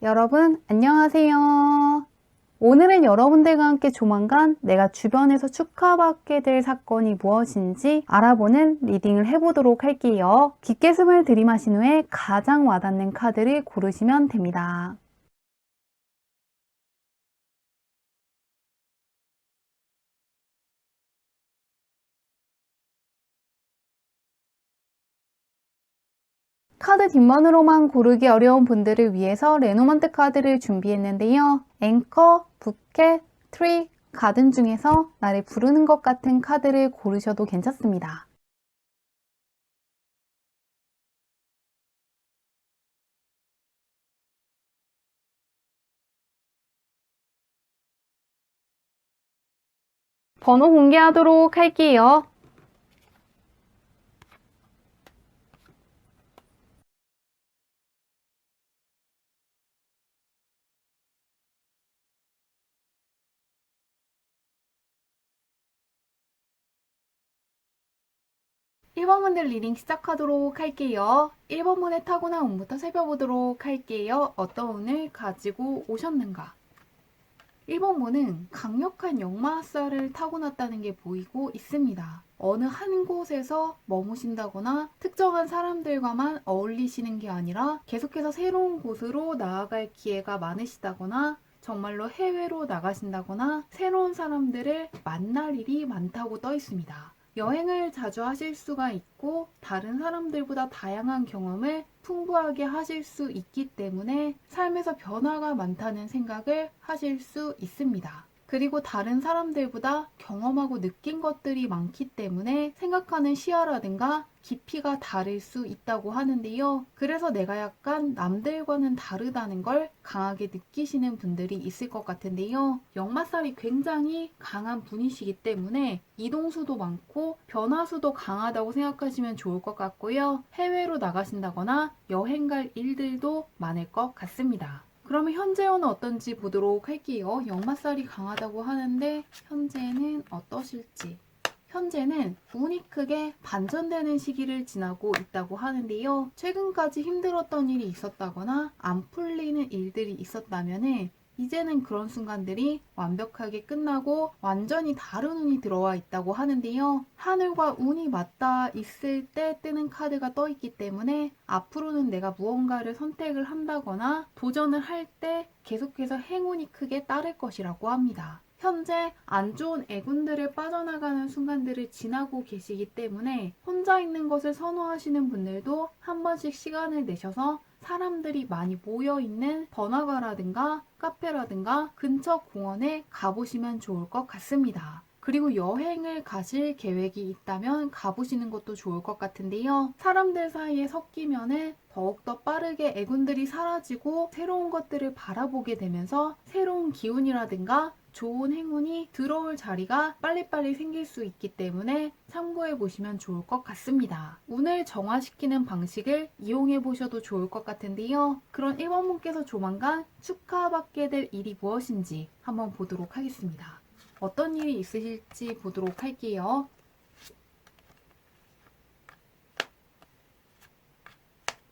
여러분 안녕하세요. 오늘은 여러분들과 함께 조만간 내가 주변에서 축하받게 될 사건이 무엇인지 알아보는 리딩을 해보도록 할게요. 깊게 숨을 들이마신 후에 가장 와닿는 카드를 고르시면 됩니다. 카드 뒷면으로만 고르기 어려운 분들을 위해서 레노먼트 카드를 준비했는데요. 앵커, 부켓, 트리, 가든 중에서 나를 부르는 것 같은 카드를 고르셔도 괜찮습니다. 번호 공개하도록 할게요. 1번 분들 리딩 시작하도록 할게요. 1번 분의 타고난 운부터 살펴보도록 할게요. 어떤 운을 가지고 오셨는가? 1번 분은 강력한 역마살을 타고났다는 게 보이고 있습니다. 어느 한 곳에서 머무신다거나 특정한 사람들과만 어울리시는 게 아니라 계속해서 새로운 곳으로 나아갈 기회가 많으시다거나 정말로 해외로 나가신다거나 새로운 사람들을 만날 일이 많다고 떠 있습니다. 여행을 자주 하실 수가 있고 다른 사람들보다 다양한 경험을 풍부하게 하실 수 있기 때문에 삶에서 변화가 많다는 생각을 하실 수 있습니다. 그리고 다른 사람들보다 경험하고 느낀 것들이 많기 때문에 생각하는 시야라든가 깊이가 다를 수 있다고 하는데요. 그래서 내가 약간 남들과는 다르다는 걸 강하게 느끼시는 분들이 있을 것 같은데요. 역마살이 굉장히 강한 분이시기 때문에 이동수도 많고 변화수도 강하다고 생각하시면 좋을 것 같고요. 해외로 나가신다거나 여행 갈 일들도 많을 것 같습니다. 그러면 현재는 어떤지 보도록 할게요. 역마살이 강하다고 하는데 현재는 어떠실지. 현재는 운이 크게 반전되는 시기를 지나고 있다고 하는데요. 최근까지 힘들었던 일이 있었다거나 안 풀리는 일들이 있었다면 이제는 그런 순간들이 완벽하게 끝나고 완전히 다른 운이 들어와 있다고 하는데요. 하늘과 운이 맞닿아 있을 때 뜨는 카드가 떠 있기 때문에 앞으로는 내가 무언가를 선택을 한다거나 도전을 할 때 계속해서 행운이 크게 따를 것이라고 합니다. 현재 안 좋은 애군들을 빠져나가는 순간들을 지나고 계시기 때문에 혼자 있는 것을 선호하시는 분들도 한 번씩 시간을 내셔서 사람들이 많이 모여있는 번화가라든가 카페라든가 근처 공원에 가보시면 좋을 것 같습니다. 그리고 여행을 가실 계획이 있다면 가보시는 것도 좋을 것 같은데요. 사람들 사이에 섞이면은 더욱더 빠르게 애군들이 사라지고 새로운 것들을 바라보게 되면서 새로운 기운이라든가 좋은 행운이 들어올 자리가 빨리빨리 생길 수 있기 때문에 참고해 보시면 좋을 것 같습니다. 운을 정화시키는 방식을 이용해 보셔도 좋을 것 같은데요. 그런 1번 분께서 조만간 축하받게 될 일이 무엇인지 한번 보도록 하겠습니다. 어떤 일이 있으실지 보도록 할게요.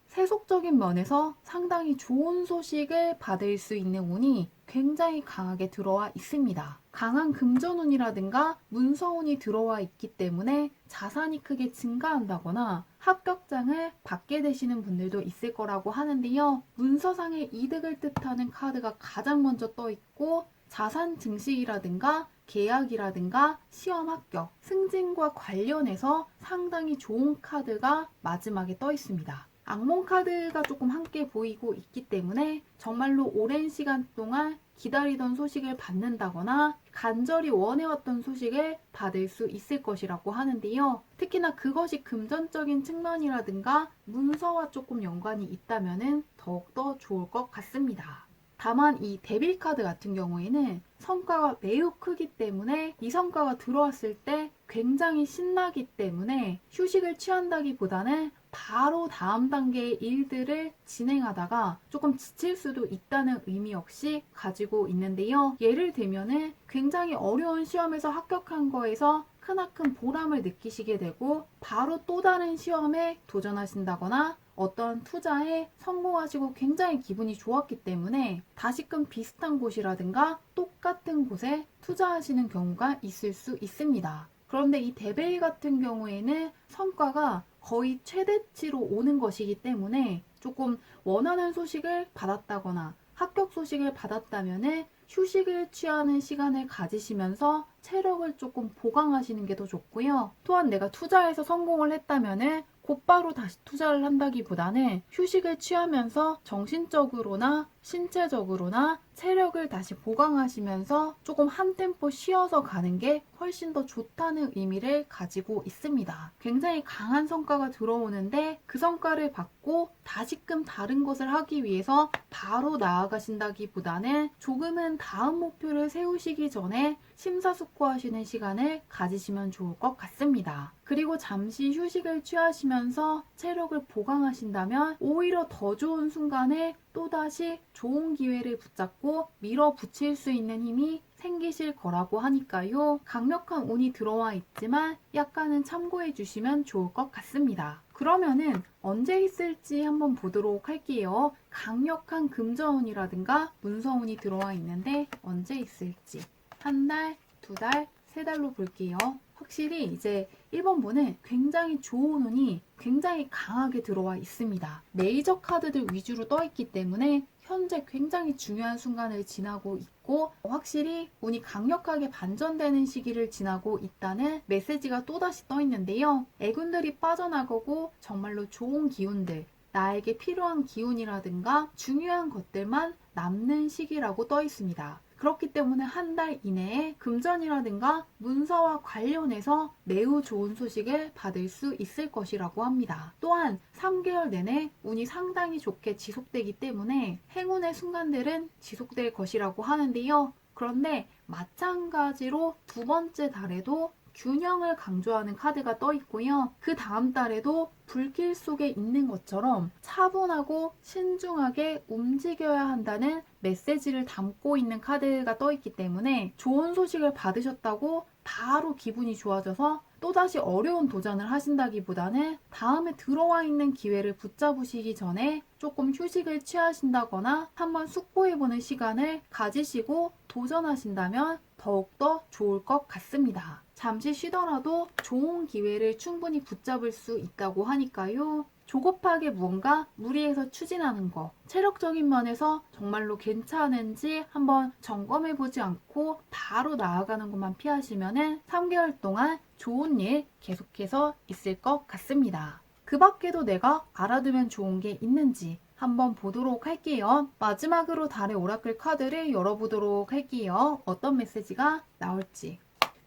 세속적인 면에서 상당히 좋은 소식을 받을 수 있는 운이 굉장히 강하게 들어와 있습니다. 강한 금전운이라든가 문서운이 들어와 있기 때문에 자산이 크게 증가한다거나 합격장을 받게 되시는 분들도 있을 거라고 하는데요. 문서상의 이득을 뜻하는 카드가 가장 먼저 떠 있고 자산 증식이라든가 계약이라든가 시험 합격, 승진과 관련해서 상당히 좋은 카드가 마지막에 떠 있습니다. 악몽 카드가 조금 함께 보이고 있기 때문에 정말로 오랜 시간 동안 기다리던 소식을 받는다거나 간절히 원해왔던 소식을 받을 수 있을 것이라고 하는데요. 특히나 그것이 금전적인 측면이라든가 문서와 조금 연관이 있다면 더욱더 좋을 것 같습니다. 다만 이 데빌 카드 같은 경우에는 성과가 매우 크기 때문에 이 성과가 들어왔을 때 굉장히 신나기 때문에 휴식을 취한다기보다는 바로 다음 단계의 일들을 진행하다가 조금 지칠 수도 있다는 의미 역시 가지고 있는데요. 예를 들면은 굉장히 어려운 시험에서 합격한 거에서 크나큰 보람을 느끼시게 되고 바로 또 다른 시험에 도전하신다거나 어떤 투자에 성공하시고 굉장히 기분이 좋았기 때문에 다시금 비슷한 곳이라든가 똑같은 곳에 투자하시는 경우가 있을 수 있습니다. 그런데 이 대베이 같은 경우에는 성과가 거의 최대치로 오는 것이기 때문에 조금 원하는 소식을 받았다거나 합격 소식을 받았다면 휴식을 취하는 시간을 가지시면서 체력을 조금 보강하시는 게 더 좋고요. 또한 내가 투자해서 성공을 했다면 곧바로 다시 투자를 한다기보다는 휴식을 취하면서 정신적으로나 신체적으로나 체력을 다시 보강하시면서 조금 한 템포 쉬어서 가는 게 훨씬 더 좋다는 의미를 가지고 있습니다. 굉장히 강한 성과가 들어오는데 그 성과를 받고 다시금 다른 것을 하기 위해서 바로 나아가신다기보다는 조금은 다음 목표를 세우시기 전에 심사숙고하시는 시간을 가지시면 좋을 것 같습니다. 그리고 잠시 휴식을 취하시면서 체력을 보강하신다면 오히려 더 좋은 순간에 또다시 좋은 기회를 붙잡고 밀어붙일 수 있는 힘이 생기실 거라고 하니까요. 강력한 운이 들어와 있지만 약간은 참고해 주시면 좋을 것 같습니다. 그러면은 언제 있을지 한번 보도록 할게요. 강력한 금전운이라든가 문서운이 들어와 있는데 언제 있을지 한 달, 두 달, 세 달로 볼게요. 확실히 이제 1번분은 굉장히 좋은 운이 굉장히 강하게 들어와 있습니다. 메이저 카드들 위주로 떠 있기 때문에 현재 굉장히 중요한 순간을 지나고 있고 확실히 운이 강력하게 반전되는 시기를 지나고 있다는 메시지가 또다시 떠 있는데요. 애군들이 빠져나가고 정말로 좋은 기운들, 나에게 필요한 기운이라든가 중요한 것들만 남는 시기라고 떠 있습니다. 그렇기 때문에 한 달 이내에 금전이라든가 문서와 관련해서 매우 좋은 소식을 받을 수 있을 것이라고 합니다. 또한 3개월 내내 운이 상당히 좋게 지속되기 때문에 행운의 순간들은 지속될 것이라고 하는데요. 그런데 마찬가지로 두 번째 달에도 균형을 강조하는 카드가 떠 있고요. 그 다음 달에도 불길 속에 있는 것처럼 차분하고 신중하게 움직여야 한다는 메시지를 담고 있는 카드가 떠 있기 때문에 좋은 소식을 받으셨다고 바로 기분이 좋아져서 또다시 어려운 도전을 하신다기보다는 다음에 들어와 있는 기회를 붙잡으시기 전에 조금 휴식을 취하신다거나 한번 숙고해보는 시간을 가지시고 도전하신다면 더욱더 좋을 것 같습니다. 잠시 쉬더라도 좋은 기회를 충분히 붙잡을 수 있다고 하니까요. 조급하게 무언가 무리해서 추진하는 거, 체력적인 면에서 정말로 괜찮은지 한번 점검해보지 않고 바로 나아가는 것만 피하시면 3개월 동안 좋은 일 계속해서 있을 것 같습니다. 그 밖에도 내가 알아두면 좋은 게 있는지 한번 보도록 할게요. 마지막으로 달의 오라클 카드를 열어보도록 할게요. 어떤 메시지가 나올지.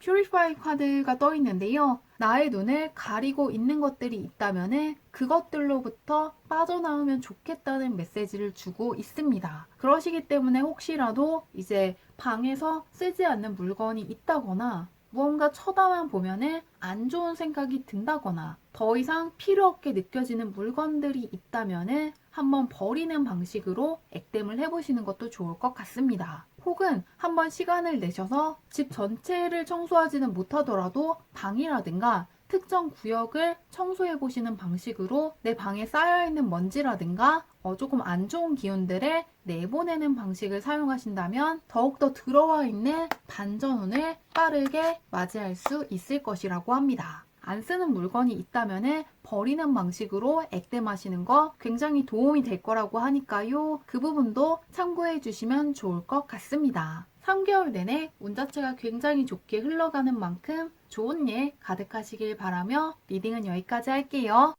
퓨리파이 카드가 떠 있는데요. 나의 눈을 가리고 있는 것들이 있다면 그것들로부터 빠져나오면 좋겠다는 메시지를 주고 있습니다. 그러시기 때문에 혹시라도 이제 방에서 쓰지 않는 물건이 있다거나 무언가 쳐다만 보면 안 좋은 생각이 든다거나 더 이상 필요 없게 느껴지는 물건들이 있다면 한번 버리는 방식으로 액땜을 해보시는 것도 좋을 것 같습니다. 혹은 한번 시간을 내셔서 집 전체를 청소하지는 못하더라도 방이라든가 특정 구역을 청소해 보시는 방식으로 내 방에 쌓여있는 먼지라든가 조금 안 좋은 기운들을 내보내는 방식을 사용하신다면 더욱더 들어와 있는 반전운을 빠르게 맞이할 수 있을 것이라고 합니다. 안 쓰는 물건이 있다면 버리는 방식으로 액땜하시는 거 굉장히 도움이 될 거라고 하니까요. 그 부분도 참고해 주시면 좋을 것 같습니다. 3개월 내내 운 자체가 굉장히 좋게 흘러가는 만큼 좋은 일 가득하시길 바라며 리딩은 여기까지 할게요.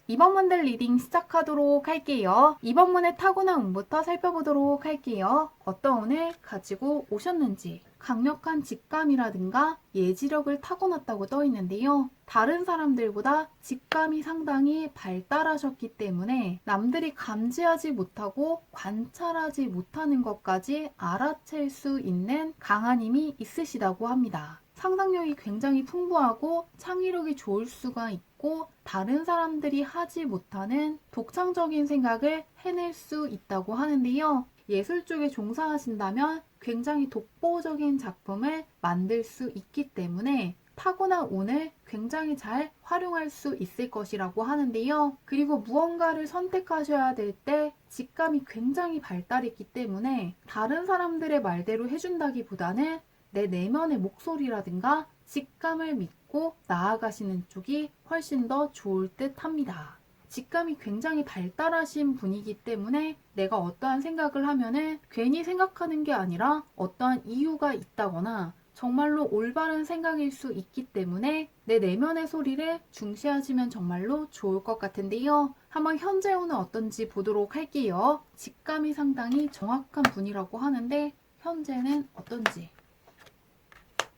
이번 문들 리딩 시작하도록 할게요. 이번 문의 타고난 운부터 살펴보도록 할게요. 어떤 운을 가지고 오셨는지. 강력한 직감이라든가 예지력을 타고났다고 떠 있는데요. 다른 사람들보다 직감이 상당히 발달하셨기 때문에 남들이 감지하지 못하고 관찰하지 못하는 것까지 알아챌 수 있는 강한 힘이 있으시다고 합니다. 상상력이 굉장히 풍부하고 창의력이 좋을 수가 있고 다른 사람들이 하지 못하는 독창적인 생각을 해낼 수 있다고 하는데요. 예술 쪽에 종사하신다면 굉장히 독보적인 작품을 만들 수 있기 때문에 타고난 운을 굉장히 잘 활용할 수 있을 것이라고 하는데요. 그리고 무언가를 선택하셔야 될 때 직감이 굉장히 발달했기 때문에 다른 사람들의 말대로 해준다기보다는 내 내면의 목소리라든가 직감을 믿고 나아가시는 쪽이 훨씬 더 좋을 듯 합니다. 직감이 굉장히 발달하신 분이기 때문에 내가 어떠한 생각을 하면은 괜히 생각하는 게 아니라 어떠한 이유가 있다거나 정말로 올바른 생각일 수 있기 때문에 내 내면의 소리를 중시하시면 정말로 좋을 것 같은데요. 한번 현재 운은 어떤지 보도록 할게요. 직감이 상당히 정확한 분이라고 하는데 현재는 어떤지.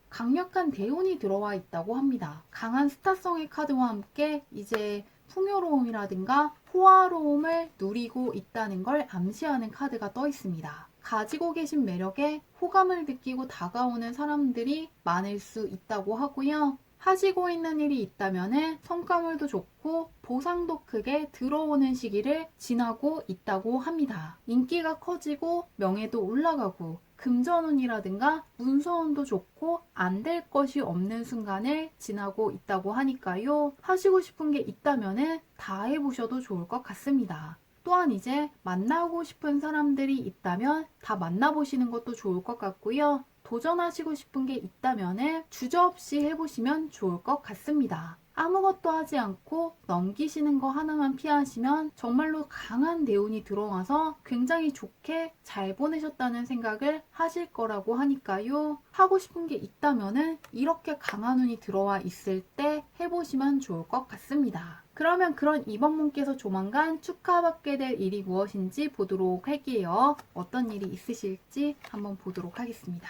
강력한 대운이 들어와 있다고 합니다. 강한 스타성의 카드와 함께 이제 풍요로움이라든가 호화로움을 누리고 있다는 걸 암시하는 카드가 떠 있습니다. 가지고 계신 매력에 호감을 느끼고 다가오는 사람들이 많을 수 있다고 하고요. 하시고 있는 일이 있다면 성과물도 좋고 보상도 크게 들어오는 시기를 지나고 있다고 합니다. 인기가 커지고 명예도 올라가고 금전운이라든가 문서운도 좋고 안 될 것이 없는 순간을 지나고 있다고 하니까요. 하시고 싶은 게 있다면 다 해보셔도 좋을 것 같습니다. 또한 이제 만나고 싶은 사람들이 있다면 다 만나보시는 것도 좋을 것 같고요. 도전하시고 싶은 게 있다면 주저없이 해보시면 좋을 것 같습니다. 아무것도 하지 않고 넘기시는 거 하나만 피하시면 정말로 강한 대운이 들어와서 굉장히 좋게 잘 보내셨다는 생각을 하실 거라고 하니까요. 하고 싶은 게 있다면 이렇게 강한 운이 들어와 있을 때 해보시면 좋을 것 같습니다. 그러면 그런 이번분께서 조만간 축하받게 될 일이 무엇인지 보도록 할게요. 어떤 일이 있으실지 한번 보도록 하겠습니다.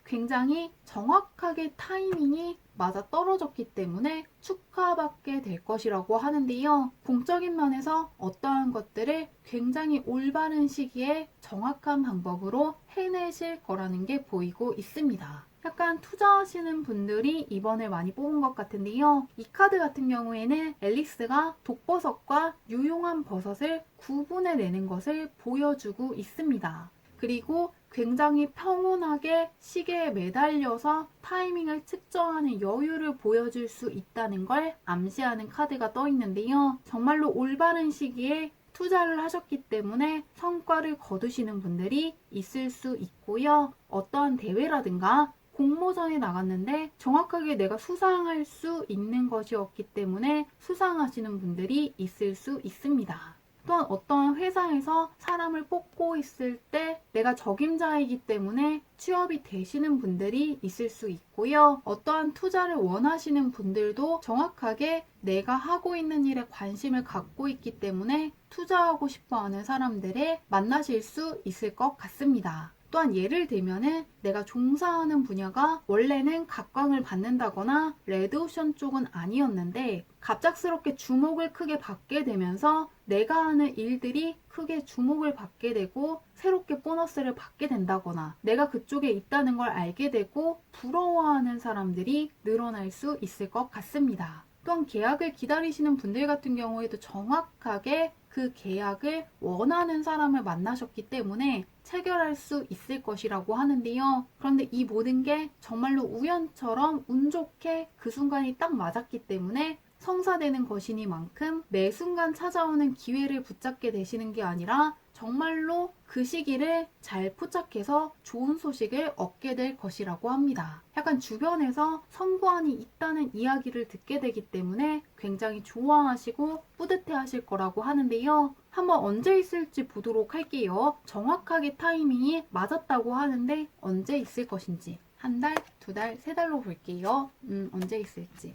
굉장히 정확하게 타이밍이 맞아 떨어졌기 때문에 축하받게 될 것이라고 하는데요. 공적인 면에서 어떠한 것들을 굉장히 올바른 시기에 정확한 방법으로 해내실 거라는 게 보이고 있습니다. 약간 투자하시는 분들이 이번에 많이 뽑은 것 같은데요. 이 카드 같은 경우에는 앨리스가 독버섯과 유용한 버섯을 구분해내는 것을 보여주고 있습니다. 그리고 굉장히 평온하게 시계에 매달려서 타이밍을 측정하는 여유를 보여줄 수 있다는 걸 암시하는 카드가 떠 있는데요. 정말로 올바른 시기에 투자를 하셨기 때문에 성과를 거두시는 분들이 있을 수 있고요. 어떠한 대회라든가 공모전에 나갔는데 정확하게 내가 수상할 수 있는 것이었기 때문에 수상하시는 분들이 있을 수 있습니다. 또한 어떠한 회사에서 사람을 뽑고 있을 때 내가 적임자이기 때문에 취업이 되시는 분들이 있을 수 있고요. 어떠한 투자를 원하시는 분들도 정확하게 내가 하고 있는 일에 관심을 갖고 있기 때문에 투자하고 싶어하는 사람들을 만나실 수 있을 것 같습니다. 또한 예를 들면은 내가 종사하는 분야가 원래는 각광을 받는다거나 레드오션 쪽은 아니었는데 갑작스럽게 주목을 크게 받게 되면서 내가 하는 일들이 크게 주목을 받게 되고 새롭게 보너스를 받게 된다거나 내가 그쪽에 있다는 걸 알게 되고 부러워하는 사람들이 늘어날 수 있을 것 같습니다. 또한 계약을 기다리시는 분들 같은 경우에도 정확하게 그 계약을 원하는 사람을 만나셨기 때문에 체결할 수 있을 것이라고 하는데요. 그런데 이 모든 게 정말로 우연처럼 운 좋게 그 순간이 딱 맞았기 때문에 성사되는 것이니만큼 매 순간 찾아오는 기회를 붙잡게 되시는 게 아니라 정말로 그 시기를 잘 포착해서 좋은 소식을 얻게 될 것이라고 합니다. 약간 주변에서 성구안이 있다는 이야기를 듣게 되기 때문에 굉장히 좋아하시고 뿌듯해 하실 거라고 하는데요. 한번 언제 있을지 보도록 할게요. 정확하게 타이밍이 맞았다고 하는데 언제 있을 것인지 한 달, 두 달, 세 달로 볼게요. 언제 있을지.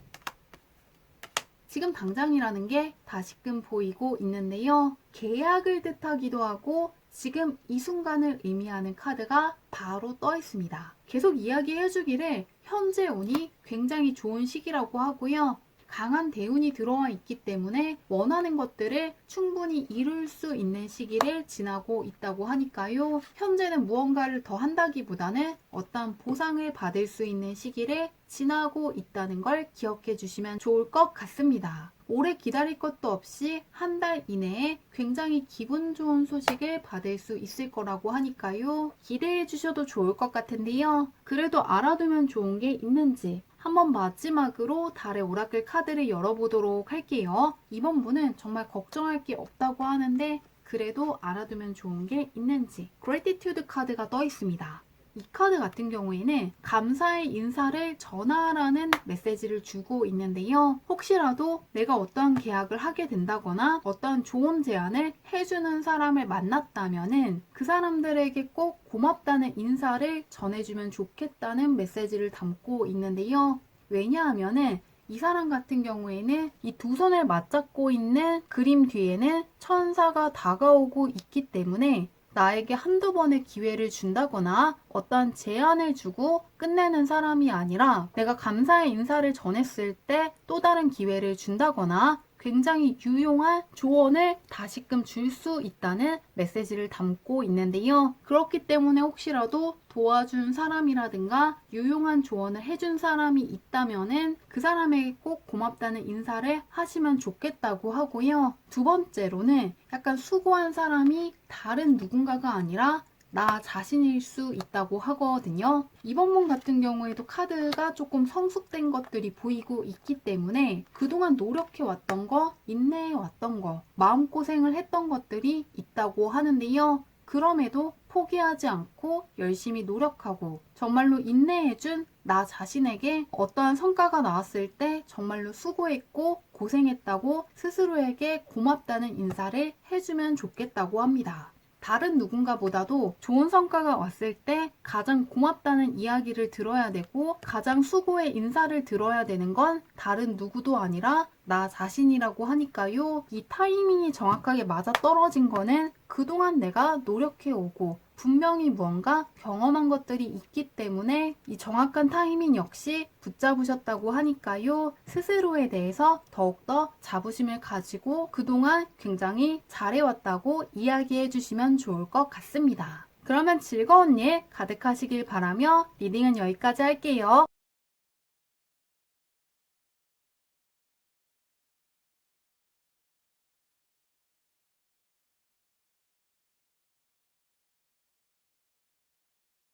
지금 당장이라는 게 다시금 보이고 있는데요. 계약을 뜻하기도 하고 지금 이 순간을 의미하는 카드가 바로 떠 있습니다. 계속 이야기해 주기를 현재 운이 굉장히 좋은 시기라고 하고요. 강한 대운이 들어와 있기 때문에 원하는 것들을 충분히 이룰 수 있는 시기를 지나고 있다고 하니까요. 현재는 무언가를 더 한다기보다는 어떠한 보상을 받을 수 있는 시기를 지나고 있다는 걸 기억해 주시면 좋을 것 같습니다. 오래 기다릴 것도 없이 한 달 이내에 굉장히 기분 좋은 소식을 받을 수 있을 거라고 하니까요. 기대해 주셔도 좋을 것 같은데요. 그래도 알아두면 좋은 게 있는지 한번 마지막으로 달의 오라클 카드를 열어보도록 할게요. 이번 분은 정말 걱정할 게 없다고 하는데 그래도 알아두면 좋은 게 있는지 그래티튜드 카드가 떠 있습니다. 이 카드 같은 경우에는 감사의 인사를 전하라는 메시지를 주고 있는데요. 혹시라도 내가 어떠한 계약을 하게 된다거나 어떠한 좋은 제안을 해주는 사람을 만났다면은 그 사람들에게 꼭 고맙다는 인사를 전해주면 좋겠다는 메시지를 담고 있는데요. 왜냐하면은 이 사람 같은 경우에는 이 두 손을 맞잡고 있는 그림 뒤에는 천사가 다가오고 있기 때문에 나에게 한두 번의 기회를 준다거나 어떤 제안을 주고 끝내는 사람이 아니라 내가 감사의 인사를 전했을 때 또 다른 기회를 준다거나 굉장히 유용한 조언을 다시금 줄 수 있다는 메시지를 담고 있는데요. 그렇기 때문에 혹시라도 도와준 사람이라든가 유용한 조언을 해준 사람이 있다면은 그 사람에게 꼭 고맙다는 인사를 하시면 좋겠다고 하고요. 두 번째로는 약간 수고한 사람이 다른 누군가가 아니라 나 자신일 수 있다고 하거든요. 이번 문 같은 경우에도 카드가 조금 성숙된 것들이 보이고 있기 때문에 그동안 노력해왔던 거, 인내해왔던 거, 마음고생을 했던 것들이 있다고 하는데요. 그럼에도 포기하지 않고 열심히 노력하고 정말로 인내해준 나 자신에게 어떠한 성과가 나왔을 때 정말로 수고했고 고생했다고 스스로에게 고맙다는 인사를 해주면 좋겠다고 합니다. 다른 누군가보다도 좋은 성과가 왔을 때 가장 고맙다는 이야기를 들어야 되고 가장 수고의 인사를 들어야 되는 건 다른 누구도 아니라 나 자신이라고 하니까요. 이 타이밍이 정확하게 맞아떨어진 거는 그동안 내가 노력해오고 분명히 무언가 경험한 것들이 있기 때문에 이 정확한 타이밍 역시 붙잡으셨다고 하니까요. 스스로에 대해서 더욱더 자부심을 가지고 그동안 굉장히 잘해왔다고 이야기해 주시면 좋을 것 같습니다. 그러면 즐거운 일 가득하시길 바라며 리딩은 여기까지 할게요.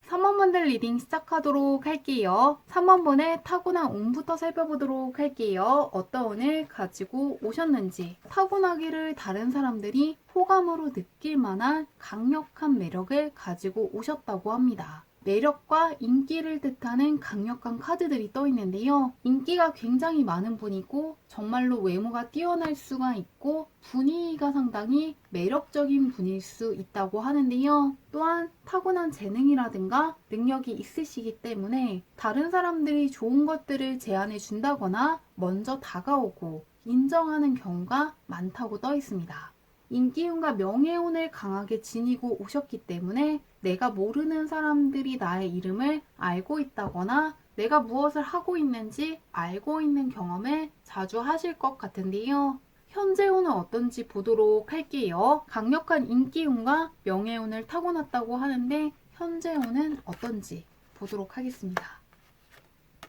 (3번분들) 리딩 시작하도록 할게요. 3번분의 타고난 운부터 살펴보도록 할게요. 어떤 운을 가지고 오셨는지 타고나기를 다른 사람들이 호감으로 느낄 만한 강력한 매력을 가지고 오셨다고 합니다. 매력과 인기를 뜻하는 강력한 카드들이 떠 있는데요. 인기가 굉장히 많은 분이고 정말로 외모가 뛰어날 수가 있고 분위기가 상당히 매력적인 분일 수 있다고 하는데요. 또한 타고난 재능이라든가 능력이 있으시기 때문에 다른 사람들이 좋은 것들을 제안해 준다거나 먼저 다가오고 인정하는 경우가 많다고 떠 있습니다. 인기운과 명예운을 강하게 지니고 오셨기 때문에 내가 모르는 사람들이 나의 이름을 알고 있다거나 내가 무엇을 하고 있는지 알고 있는 경험을 자주 하실 것 같은데요. 현재운은 어떤지 보도록 할게요. 강력한 인기운과 명예운을 타고났다고 하는데 현재운은 어떤지 보도록 하겠습니다.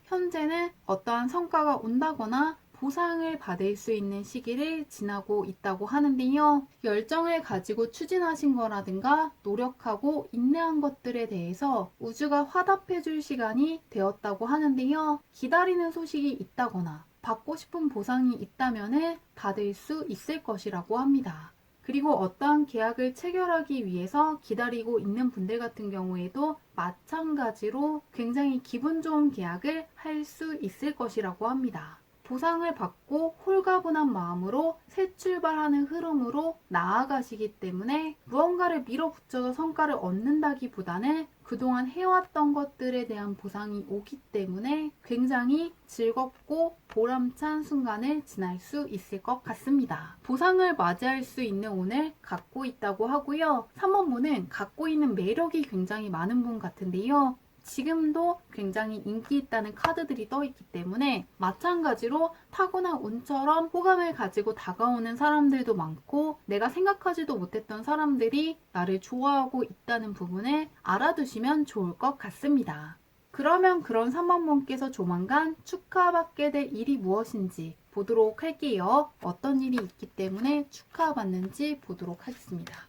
현재는 어떠한 성과가 온다거나 보상을 받을 수 있는 시기를 지나고 있다고 하는데요. 열정을 가지고 추진하신 거라든가 노력하고 인내한 것들에 대해서 우주가 화답해 줄 시간이 되었다고 하는데요. 기다리는 소식이 있다거나 받고 싶은 보상이 있다면 받을 수 있을 것이라고 합니다. 그리고 어떠한 계약을 체결하기 위해서 기다리고 있는 분들 같은 경우에도 마찬가지로 굉장히 기분 좋은 계약을 할 수 있을 것이라고 합니다. 보상을 받고 홀가분한 마음으로 새 출발하는 흐름으로 나아가시기 때문에 무언가를 밀어붙여서 성과를 얻는다기보다는 그동안 해왔던 것들에 대한 보상이 오기 때문에 굉장히 즐겁고 보람찬 순간을 지날 수 있을 것 같습니다. 보상을 맞이할 수 있는 운을 갖고 있다고 하고요. 3번 분은 갖고 있는 매력이 굉장히 많은 분 같은데요. 지금도 굉장히 인기 있다는 카드들이 떠있기 때문에 마찬가지로 타고난 운처럼 호감을 가지고 다가오는 사람들도 많고 내가 생각하지도 못했던 사람들이 나를 좋아하고 있다는 부분을 알아두시면 좋을 것 같습니다. 그러면 그런 3번분께서 조만간 축하받게 될 일이 무엇인지 보도록 할게요. 어떤 일이 있기 때문에 축하받는지 보도록 하겠습니다.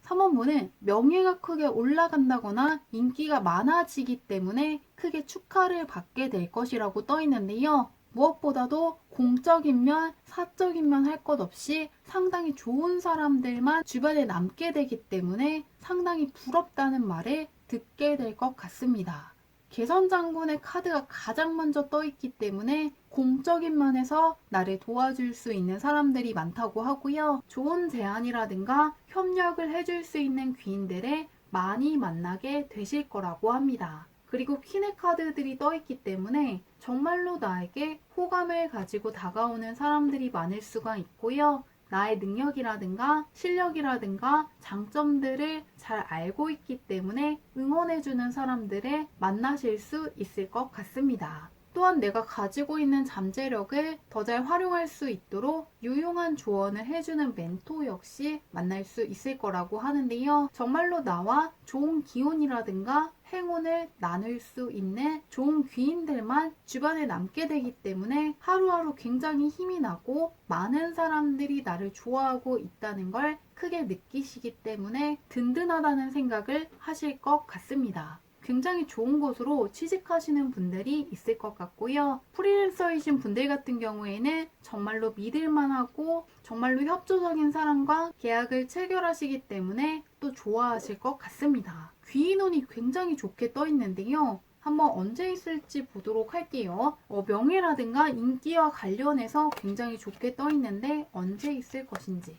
3번분은 명예가 크게 올라간다거나 인기가 많아지기 때문에 크게 축하를 받게 될 것이라고 떠 있는데요. 무엇보다도 공적인 면, 사적인 면 할 것 없이 상당히 좋은 사람들만 주변에 남게 되기 때문에 상당히 부럽다는 말을 듣게 될 것 같습니다. 개선장군의 카드가 가장 먼저 떠 있기 때문에 공적인 면에서 나를 도와줄 수 있는 사람들이 많다고 하고요. 좋은 제안이라든가 협력을 해줄 수 있는 귀인들을 많이 만나게 되실 거라고 합니다. 그리고 퀸의 카드들이 떠 있기 때문에 정말로 나에게 호감을 가지고 다가오는 사람들이 많을 수가 있고요. 나의 능력이라든가 실력이라든가 장점들을 잘 알고 있기 때문에 응원해주는 사람들을 만나실 수 있을 것 같습니다. 또한 내가 가지고 있는 잠재력을 더 잘 활용할 수 있도록 유용한 조언을 해주는 멘토 역시 만날 수 있을 거라고 하는데요. 정말로 나와 좋은 기운이라든가 행운을 나눌 수 있는 좋은 귀인들만 주변에 남게 되기 때문에 하루하루 굉장히 힘이 나고 많은 사람들이 나를 좋아하고 있다는 걸 크게 느끼시기 때문에 든든하다는 생각을 하실 것 같습니다. 굉장히 좋은 곳으로 취직하시는 분들이 있을 것 같고요. 프리랜서이신 분들 같은 경우에는 정말로 믿을만하고 정말로 협조적인 사람과 계약을 체결하시기 때문에 또 좋아하실 것 같습니다. 귀인운이 굉장히 좋게 떠 있는데요. 한번 언제 있을지 보도록 할게요. 명예라든가 인기와 관련해서 굉장히 좋게 떠 있는데 언제 있을 것인지.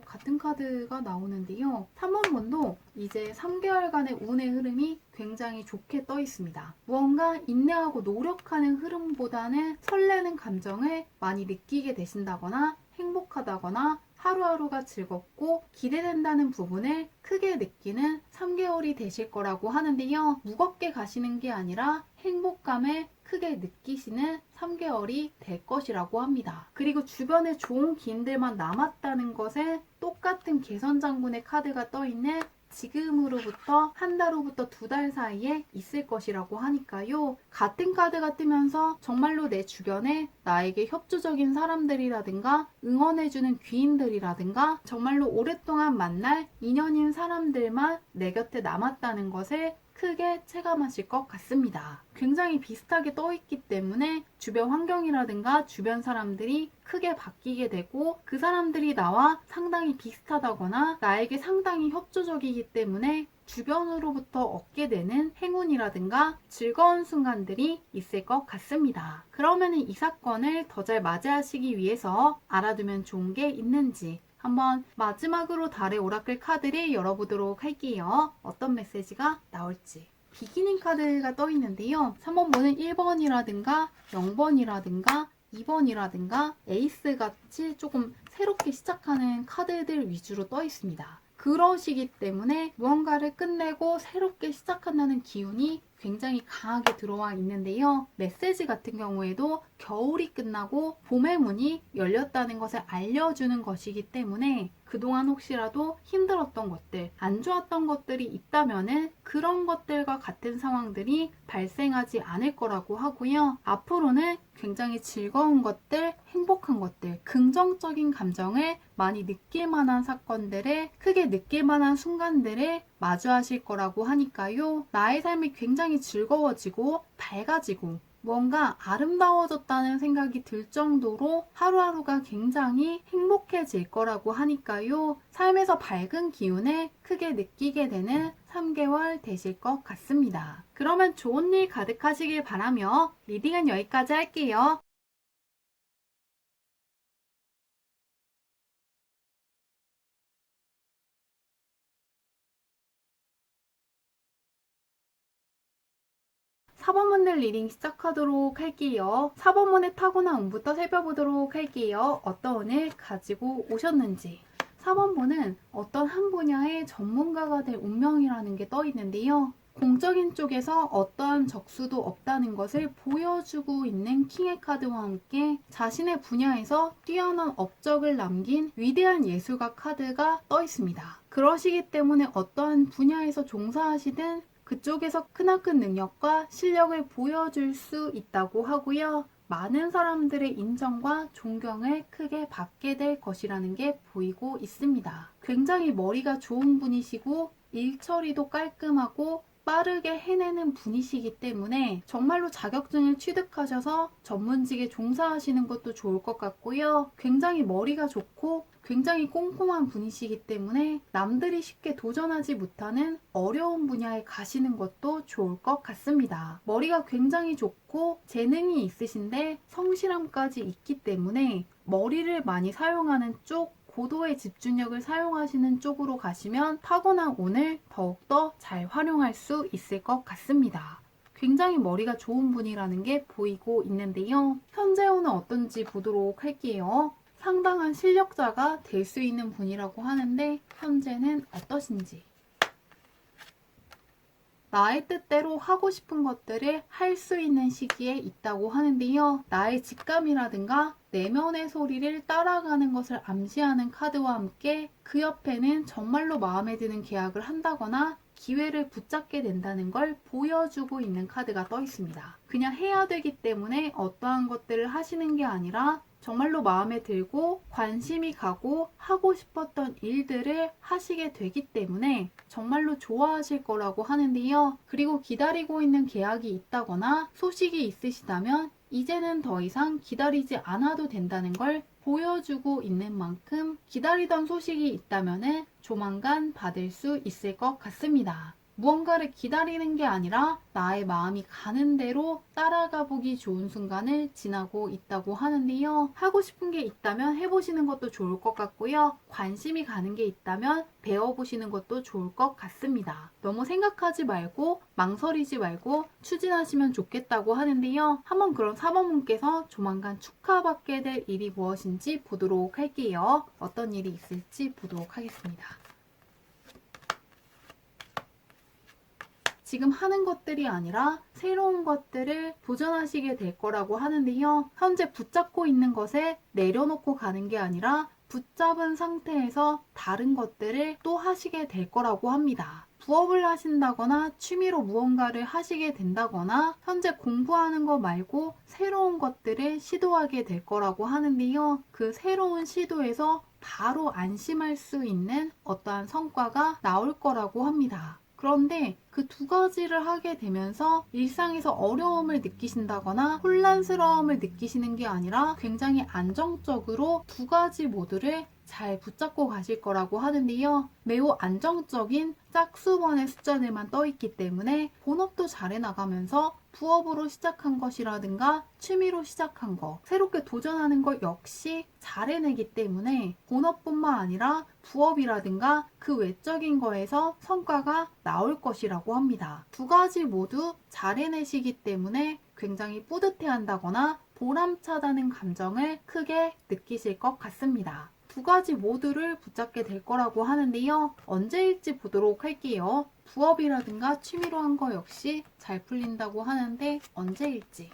같은 카드가 나오는데요. 3번분도 이제 3개월간의 운의 흐름이 굉장히 좋게 떠 있습니다. 무언가 인내하고 노력하는 흐름보다는 설레는 감정을 많이 느끼게 되신다거나 행복하다거나 하루하루가 즐겁고 기대된다는 부분을 크게 느끼는 3개월이 되실 거라고 하는데요. 무겁게 가시는 게 아니라 행복감을 크게 느끼시는 3개월이 될 것이라고 합니다. 그리고 주변에 좋은 기인들만 남았다는 것은 똑같은 개선장군의 카드가 떠있는 지금으로부터 한 달 후부터 2달 사이에 있을 것이라고 하니까요. 같은 카드가 뜨면서 정말로 내 주변에 나에게 협조적인 사람들이라든가 응원해주는 귀인들이라든가 정말로 오랫동안 만날 인연인 사람들만 내 곁에 남았다는 것을 크게 체감하실 것 같습니다. 굉장히 비슷하게 떠있기 때문에 주변 환경이라든가 주변 사람들이 크게 바뀌게 되고 그 사람들이 나와 상당히 비슷하다거나 나에게 상당히 협조적이기 때문에 주변으로부터 얻게 되는 행운이라든가 즐거운 순간들이 있을 것 같습니다. 그러면 이 사건을 더 잘 맞이하시기 위해서 알아두면 좋은 게 있는지 한번 마지막으로 달의 오라클 카드를 열어보도록 할게요. 어떤 메시지가 나올지. 비기닝 카드가 떠 있는데요. 3번 보는 1번이라든가 0번이라든가 2번이라든가 에이스 같이 조금 새롭게 시작하는 카드들 위주로 떠 있습니다. 그러시기 때문에 무언가를 끝내고 새롭게 시작한다는 기운이 굉장히 강하게 들어와 있는데요. 메시지 같은 경우에도 겨울이 끝나고 봄의 문이 열렸다는 것을 알려주는 것이기 때문에 그동안 혹시라도 힘들었던 것들, 안 좋았던 것들이 있다면은 그런 것들과 같은 상황들이 발생하지 않을 거라고 하고요. 앞으로는 굉장히 즐거운 것들, 행복한 것들, 긍정적인 감정을 많이 느낄 만한 사건들을, 크게 느낄 만한 순간들을 마주하실 거라고 하니까요. 나의 삶이 굉장히 즐거워지고 밝아지고 뭔가 아름다워졌다는 생각이 들 정도로 하루하루가 굉장히 행복해질 거라고 하니까요. 삶에서 밝은 기운을 크게 느끼게 되는 3개월 되실 것 같습니다. 그러면 좋은 일 가득하시길 바라며 리딩은 여기까지 할게요. 사번문들 리딩 시작하도록 할게요. 4번문의 타고난 운부터 살펴보도록 할게요. 어떤 운을 가지고 오셨는지. 4번문은 어떤 한 분야의 전문가가 될 운명이라는 게 떠 있는데요. 공적인 쪽에서 어떠한 적수도 없다는 것을 보여주고 있는 킹의 카드와 함께 자신의 분야에서 뛰어난 업적을 남긴 위대한 예술가 카드가 떠 있습니다. 그러시기 때문에 어떠한 분야에서 종사하시든 그쪽에서 크나큰 능력과 실력을 보여줄 수 있다고 하고요. 많은 사람들의 인정과 존경을 크게 받게 될 것이라는 게 보이고 있습니다. 굉장히 머리가 좋은 분이시고 일처리도 깔끔하고 빠르게 해내는 분이시기 때문에 정말로 자격증을 취득하셔서 전문직에 종사하시는 것도 좋을 것 같고요. 굉장히 머리가 좋고 굉장히 꼼꼼한 분이시기 때문에 남들이 쉽게 도전하지 못하는 어려운 분야에 가시는 것도 좋을 것 같습니다. 머리가 굉장히 좋고 재능이 있으신데 성실함까지 있기 때문에 머리를 많이 사용하는 쪽, 고도의 집중력을 사용하시는 쪽으로 가시면 타고난 운을 더욱더 잘 활용할 수 있을 것 같습니다. 굉장히 머리가 좋은 분이라는 게 보이고 있는데요. 현재 운은 어떤지 보도록 할게요. 상당한 실력자가 될 수 있는 분이라고 하는데 현재는 어떠신지. 나의 뜻대로 하고 싶은 것들을 할 수 있는 시기에 있다고 하는데요. 나의 직감이라든가 내면의 소리를 따라가는 것을 암시하는 카드와 함께 그 옆에는 정말로 마음에 드는 계약을 한다거나 기회를 붙잡게 된다는 걸 보여주고 있는 카드가 떠 있습니다. 그냥 해야 되기 때문에 어떠한 것들을 하시는 게 아니라 정말로 마음에 들고 관심이 가고 하고 싶었던 일들을 하시게 되기 때문에 정말로 좋아하실 거라고 하는데요. 그리고 기다리고 있는 계약이 있다거나 소식이 있으시다면 이제는 더 이상 기다리지 않아도 된다는 걸 보여주고 있는 만큼 기다리던 소식이 있다면 조만간 받을 수 있을 것 같습니다. 무언가를 기다리는 게 아니라 나의 마음이 가는 대로 따라가 보기 좋은 순간을 지나고 있다고 하는데요. 하고 싶은 게 있다면 해보시는 것도 좋을 것 같고요. 관심이 가는 게 있다면 배워보시는 것도 좋을 것 같습니다. 너무 생각하지 말고 망설이지 말고 추진하시면 좋겠다고 하는데요. 한번 그럼 4번분께서 조만간 축하받게 될 일이 무엇인지 보도록 할게요. 어떤 일이 있을지 보도록 하겠습니다. 지금 하는 것들이 아니라 새로운 것들을 도전하시게 될 거라고 하는데요. 현재 붙잡고 있는 것에 내려놓고 가는 게 아니라 붙잡은 상태에서 다른 것들을 또 하시게 될 거라고 합니다. 부업을 하신다거나 취미로 무언가를 하시게 된다거나 현재 공부하는 거 말고 새로운 것들을 시도하게 될 거라고 하는데요. 그 새로운 시도에서 바로 안심할 수 있는 어떠한 성과가 나올 거라고 합니다. 그런데 그 두 가지를 하게 되면서 일상에서 어려움을 느끼신다거나 혼란스러움을 느끼시는 게 아니라 굉장히 안정적으로 두 가지 모두를 잘 붙잡고 가실 거라고 하는데요. 매우 안정적인 짝수번의 숫자들만 떠 있기 때문에 본업도 잘 해나가면서 부업으로 시작한 것이라든가 취미로 시작한 거, 새롭게 도전하는 것 역시 잘 해내기 때문에 본업뿐만 아니라 부업이라든가 그 외적인 거에서 성과가 나올 것이라고 합니다. 두 가지 모두 잘 해내시기 때문에 굉장히 뿌듯해한다거나 보람차다는 감정을 크게 느끼실 것 같습니다. 두 가지 모두를 붙잡게 될 거라고 하는데요. 언제일지 보도록 할게요. 부업이라든가 취미로 한 거 역시 잘 풀린다고 하는데 언제일지.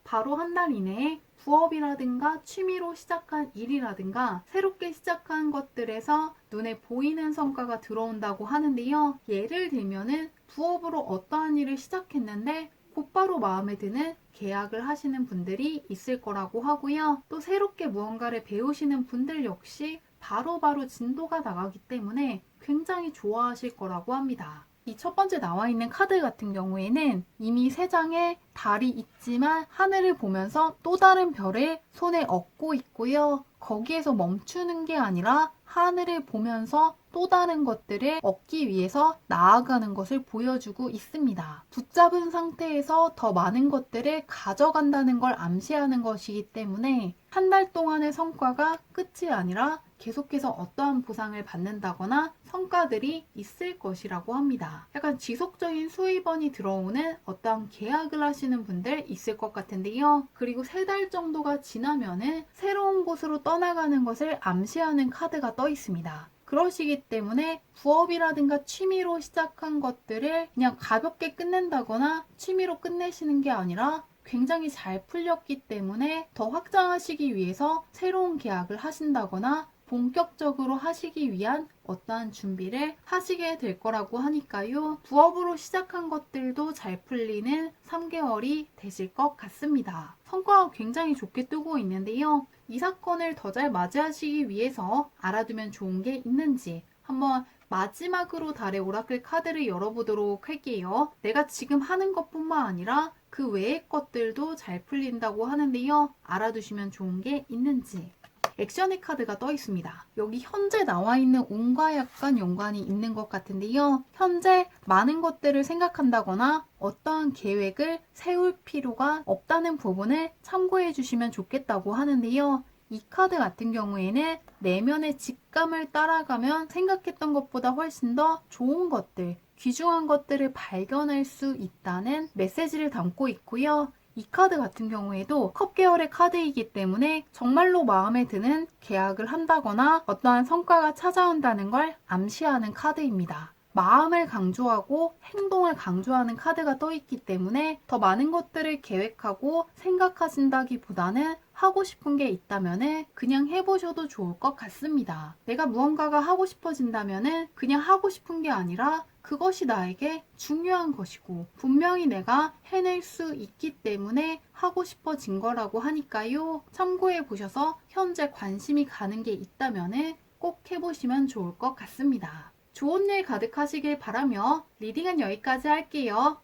바로 한 달 이내에 부업이라든가 취미로 시작한 일이라든가 새롭게 시작한 것들에서 눈에 보이는 성과가 들어온다고 하는데요. 예를 들면은 부업으로 어떠한 일을 시작했는데 곧바로 마음에 드는 계약을 하시는 분들이 있을 거라고 하고요. 또 새롭게 무언가를 배우시는 분들 역시 바로바로 진도가 나가기 때문에 굉장히 좋아하실 거라고 합니다. 이 첫 번째 나와 있는 카드 같은 경우에는 이미 세 장의 달이 있지만 하늘을 보면서 또 다른 별을 손에 얻고 있고요. 거기에서 멈추는 게 아니라 하늘을 보면서 또 다른 것들을 얻기 위해서 나아가는 것을 보여주고 있습니다. 붙잡은 상태에서 더 많은 것들을 가져간다는 걸 암시하는 것이기 때문에 한 달 동안의 성과가 끝이 아니라 계속해서 어떠한 보상을 받는다거나 성과들이 있을 것이라고 합니다. 약간 지속적인 수입원이 들어오는 어떠한 계약을 하시는 분들 있을 것 같은데요. 그리고 3달 정도가 지나면은 새로운 곳으로 떠나가는 것을 암시하는 카드가 떠 있습니다. 그러시기 때문에 부업이라든가 취미로 시작한 것들을 그냥 가볍게 끝낸다거나 취미로 끝내시는 게 아니라 굉장히 잘 풀렸기 때문에 더 확장하시기 위해서 새로운 계약을 하신다거나 본격적으로 하시기 위한 어떠한 준비를 하시게 될 거라고 하니까요. 부업으로 시작한 것들도 잘 풀리는 3개월이 되실 것 같습니다. 성과가 굉장히 좋게 뜨고 있는데요. 이 사건을 더 잘 맞이하시기 위해서 알아두면 좋은 게 있는지 한번 마지막으로 달의 오라클 카드를 열어보도록 할게요. 내가 지금 하는 것뿐만 아니라 그 외의 것들도 잘 풀린다고 하는데요. 알아두시면 좋은 게 있는지. 액션의 카드가 떠 있습니다. 여기 현재 나와 있는 운과 약간 연관이 있는 것 같은데요. 현재 많은 것들을 생각한다거나 어떠한 계획을 세울 필요가 없다는 부분을 참고해 주시면 좋겠다고 하는데요. 이 카드 같은 경우에는 내면의 직감을 따라가면 생각했던 것보다 훨씬 더 좋은 것들, 귀중한 것들을 발견할 수 있다는 메시지를 담고 있고요. 이 카드 같은 경우에도 컵 계열의 카드이기 때문에 정말로 마음에 드는 계약을 한다거나 어떠한 성과가 찾아온다는 걸 암시하는 카드입니다. 마음을 강조하고 행동을 강조하는 카드가 떠 있기 때문에 더 많은 것들을 계획하고 생각하신다기보다는 하고 싶은 게 있다면 그냥 해보셔도 좋을 것 같습니다. 내가 무언가가 하고 싶어진다면 그냥 하고 싶은 게 아니라 그것이 나에게 중요한 것이고 분명히 내가 해낼 수 있기 때문에 하고 싶어진 거라고 하니까요. 참고해 보셔서 현재 관심이 가는 게 있다면 꼭 해보시면 좋을 것 같습니다. 좋은 일 가득하시길 바라며 리딩은 여기까지 할게요.